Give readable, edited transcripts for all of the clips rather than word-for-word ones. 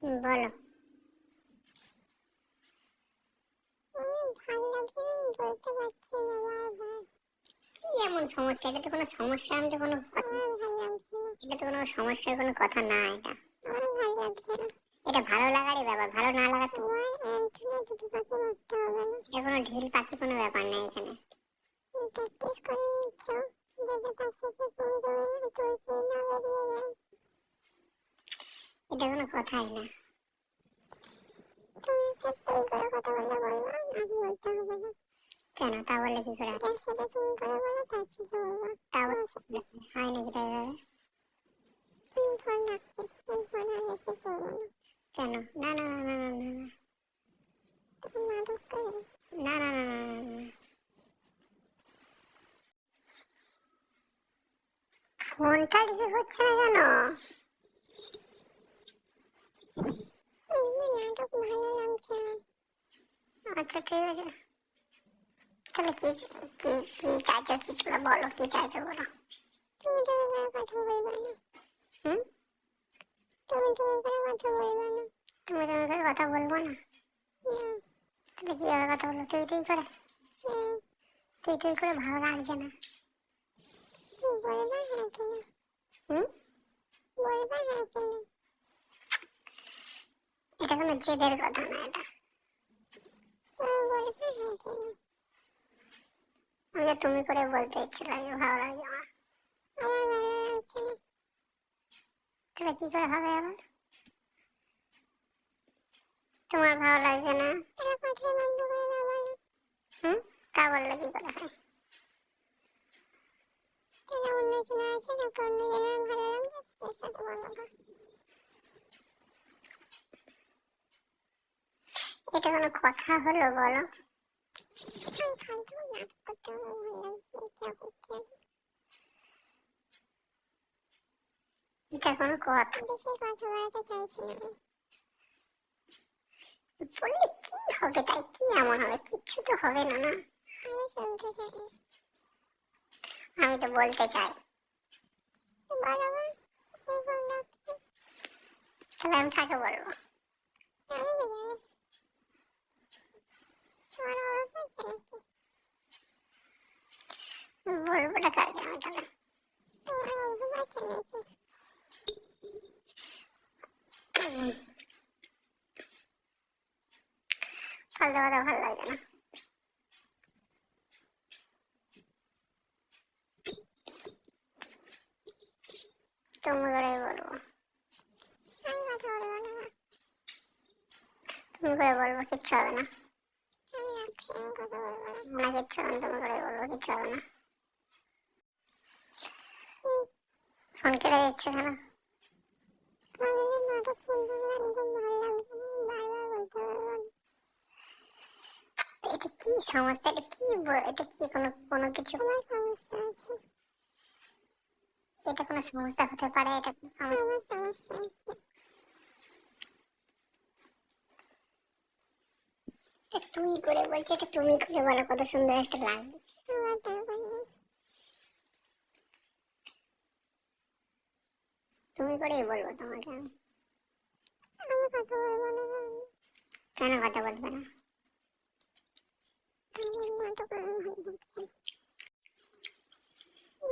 বলো। ভালো লাগছে না, বলতে পারছি না বারবার। কি এমন সমস্যা? এটা তো কোনো সমস্যা, আমি তো কোনো কথা, আমার ভালো লাগছে না, এটা তো কোনো সমস্যার কোনো কথা না। এটা আমার ভালো লাগছে না। এটা ভালো লাগারই ব্যাপার, ভালো না লাগা তো তোমার একজনের দুটো পাখি মারতে হবে না। এটা কোনো ঢিল পাখি কোনো ব্যাপার নেই এখানে। প্র্যাকটিস করে নিচ্ছ, যাতে তার সাথে ফোন করে না তুই তুই না বেরিয়ে যায়। এটা কোনো কথাই না। তুমি স্যার তুই করে কথা বললে বলবো, আজ বলতে হবে না। কেন? তা বললে কি করে হয়? যার সাথে তুমি করে বলো তার সাথে বলবো। তা তোমার সাথে হয় নাকি তাই ভাবে? তুমি ফোন রাখছি, তুমি ফোন আর রিসিভ করবো না। কেন? না না না না না না না তুমি নাটক করে। না না না না না না। ফোনটা রিসিভ হচ্ছে না কেন? নাটক ভালো লাগছে না। আচ্ছা ঠিক আছে, তাহলে কি কি কি চাইছো? কি তোমরা বলো, কি চাইছো বলো। তুমি তুমি করে কথা বলবে না। হুম? তুমি তুমি করে কথা বলবে না। তুমি তুমি করে কথা বলবো না? না। তাহলে কিভাবে কথা বলবো? তুই তুই করে? হ্যাঁ। তুই তুই করে ভালো লাগছে না। বলবা হ্যাঁ কিনা। হুম? বলবা হ্যাঁ কিনা। এটা কোনো জেদের কথা না এটা। বলবা হ্যাঁ কিনা। আমাকে তুমি করে বলতে ইচ্ছে লাগে, ভালো লাগে আমার। আমার ভালো লাগছে না। তাহলে কি করে হবে আবার? তোমার ভালো লাগছে না? এটা কথাই বন্ধ করে দেওয়া না। হুম? তা বললে কি করে হয়? এটা অন্য জন আছে না, অন্য জনের ভালো লাগবে তার সাথে বলবো। এটা কোনো কথা হলো বলো? আমি ফালতু নাটক করতে আমার ভালো লাগছে, ইচ্ছা করছে। এটা কোনো কথা? বেশি কথা বলাতে চাইছি না আমি। বললে কি হবে? তাই কি এমন হবে? কিচ্ছু তো হবে না না। আমি শুনতে চাই। আমি তো বলতে চাই। বলো না, আমি ফোন রাখছি। তাহলে আমি কাকে বলবো? আমি কি জানি, তোমার অবস্থা হচ্ছে নাকি? বলবোটা কাকে আমি তাহলে? তোমার অবস্থা হচ্ছে নাকি? ফালতু কথা ভালো লাগে না। তুমি করে বলবো। আমি কথা বলবো না। তুমি করে বলবো, কিচ্ছু হবে না। আমি রাখছি, আমি কথা বলবো না। না কিচ্ছু হবে না, তুমি করে বলবো, কিচ্ছু হবে না। ফোন কেটে দিচ্ছ কেন? তোমাদের নাটক শুনতে আমার একদম ভালো লাগছে না, বারবার বলতে পারবো না। এটা কি সমস্যা? এটা কি এটা কি কোনো কোনো কিছু? আমার সমস্যা আছে। এটা কোনো সমস্যা হতে পারে? এটা কোনো সমস্যা? আমার সমস্যা আছে। এটা তুই করে বলছি, এটা তুমি করে বলো, কত সুন্দর একটা লাগবে। আমার দরকার নেই। তুমি করেই বলবো তোমাকে আমি। আমি কথা বলবো না। কেন কথা বলবে না? আমার নাটক আমার ভালো লাগছে না।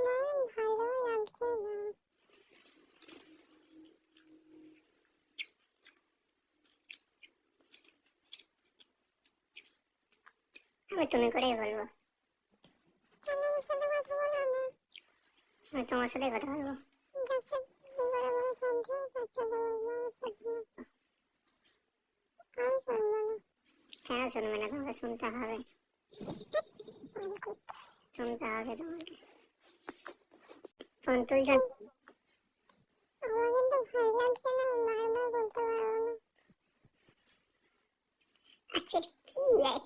না, ভালো লাগছে না। আমি তুমি করেই বলবো। আমার সাথে কথা বলো না। আমি তোমার সাথে কথা বলবো। যার সাথে তুমি বড় বড় শুনছো তার সাথে বলবো, আমার সাথে না। আমি শুনবো না। কেন শুনবে না? তোমাকে শুনতে হবে, আমি করছি। শুনতে হবে তোমাকে। ফোন তুলছো না? আমার কিন্তু ভালো লাগছে না, বারবার বলতে পারবো না। আচ্ছা এটা কি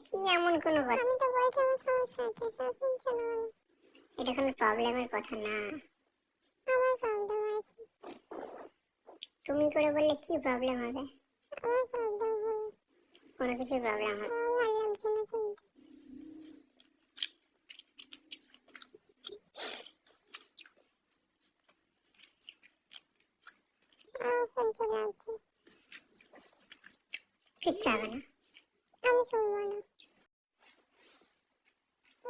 কি এমন কোনো কথা? আমি তো বলছি আমার সমস্যা আছে, তা শুনছে না। এটা কোনো প্রবলেমের কথা না। আমার প্রবলেম আছে। তুমি করে বললে কি প্রবলেম হবে? আমার প্রবলেম হবে। কোনো কিছু প্রবলেম হবে? আমার ভালো লাগছে না শুনতে। আমার শুনতে লাগছে। কিচ্ছু হবে না। আমি শুনবো না।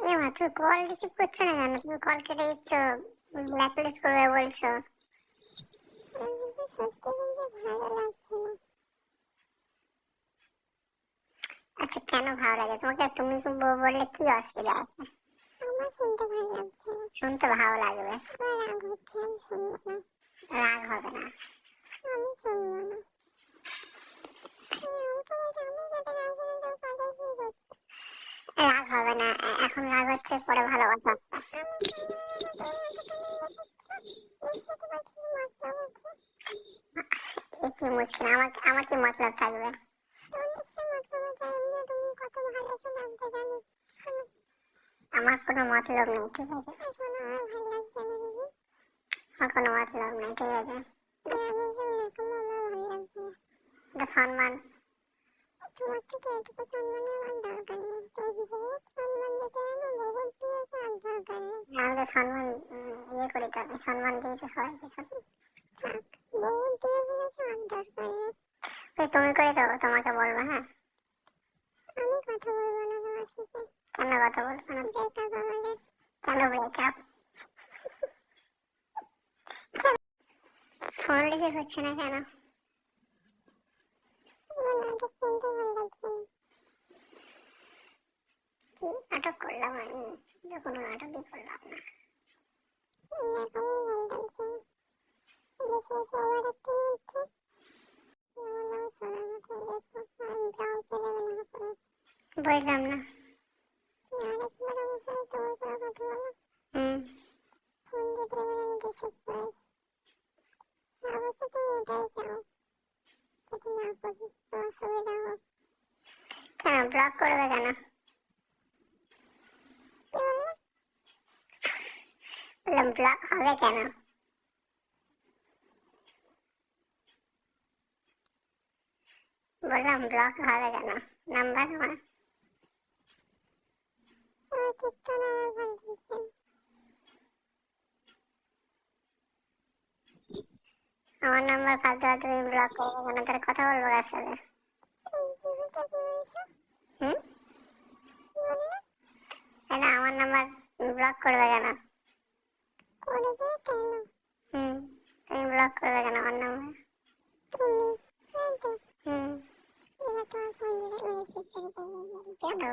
এ মা, তুমি কল রিসিভ করছো না কেন? তুমি কল কেটে দিচ্ছ, ব্ল্যাকলিস্ট করবে বলছো। আমার তো সত্যি বলতে ভালো লাগছে না। আচ্ছা, কেন ভালো লাগে তোমাকে? তুমি বললে কি অসুবিধা আছে? আমার শুনতে ভালো লাগছে না। শুনতে ভালো লাগবে, আমার রাগ হচ্ছে, আমি শুনবো না। রাগ হবে না। আমি শুনবো না। আমি তো বলছি, আমি যাতে না শুনি তোর কথাই কি করছি। রাগ হবে না, এখন রাগ হচ্ছে, পরে ভালোবাসা হবে। আমি শুনবো না, তোর মতো তুমি দেখে তো দেখছি মতলব আছে। এ কি মুশকিল? আমার কি মতলব থাকবে? তোর নিশ্চয়ই মতলব আছে, এমনি তুমি কত ভালো আছো জানতে জানি। শোনো, আমার কোনো মতলব নেই, ঠিক আছে? শোনো, আমার ভালো লাগছে না দিদি। আমার কোনো মতলব নেই, ঠিক আছে? আমি এসব নেকামো আমার ভালো লাগছে না। এটা সম্মান। তোমার থেকে এটুকু সম্মানের আমার দরকার নেই। তোর বহুত সম্মান দেখে আমার বহুত দিয়েছে, আর দরকার নেই। আমি তো সম্মান ইয়ে করি, তো আমি সম্মান দিই তো সবাইকে। থাক, বহুত দিয়ে ফেলেছো, আর দরকার নেই। তুমি করে দেবো, তোমাকে বলবো, হ্যাঁ? আমি কথা বলবো না তোমার সাথে। কেন কথা বলবো না? ব্রেকআপ আমাদের। কেন ব্রেকআপ? ফোন রিসিভ হচ্ছে না কেন? আমার নাটক শুনতে ভালো লাগছে না। কি নাটক করলাম আমি? যে কোনো নাটকই করলাম না। নেকামো ভালো লাগছে না। বেশি সবার একটু মধ্যে আমার নাম সোনার মতো দেখো, আর ব্লাউজ চলে মনে হয় করেছে। বুঝলাম না। আরেকবার আমার সাথে তোমার করে কথা বলো। হুম। ফোন যদি এবার আমি রিসিভ করেছি, অবশ্য তুমি এটাই চাও, সেটা না করি, তোমার সুবিধা হোক। কেন ব্লক করবে কেন? কি বললে? বললাম ব্লক হবে কেন? বললাম ব্লক হবে কেন? নাম্বার আমার। তোমার কীর্তন আমার ভালো লাগছে না। আমার নাম্বার ফালতু ফালতু তুমি ব্লক করবে কেন? তাহলে কথা বলবো কার সাথে? এই জীবিকা কি বলছো? হুম? কি বললে? তাহলে আমার নাম্বার ব্লক করবে কেন? করবে কেন? হুম। তুমি ব্লক করবে কেন আমার নাম্বার? তুমি, এই তো, হুম। এবার তোমার ফোন দিলে আমি রিসিভ করে দেবো। কেন?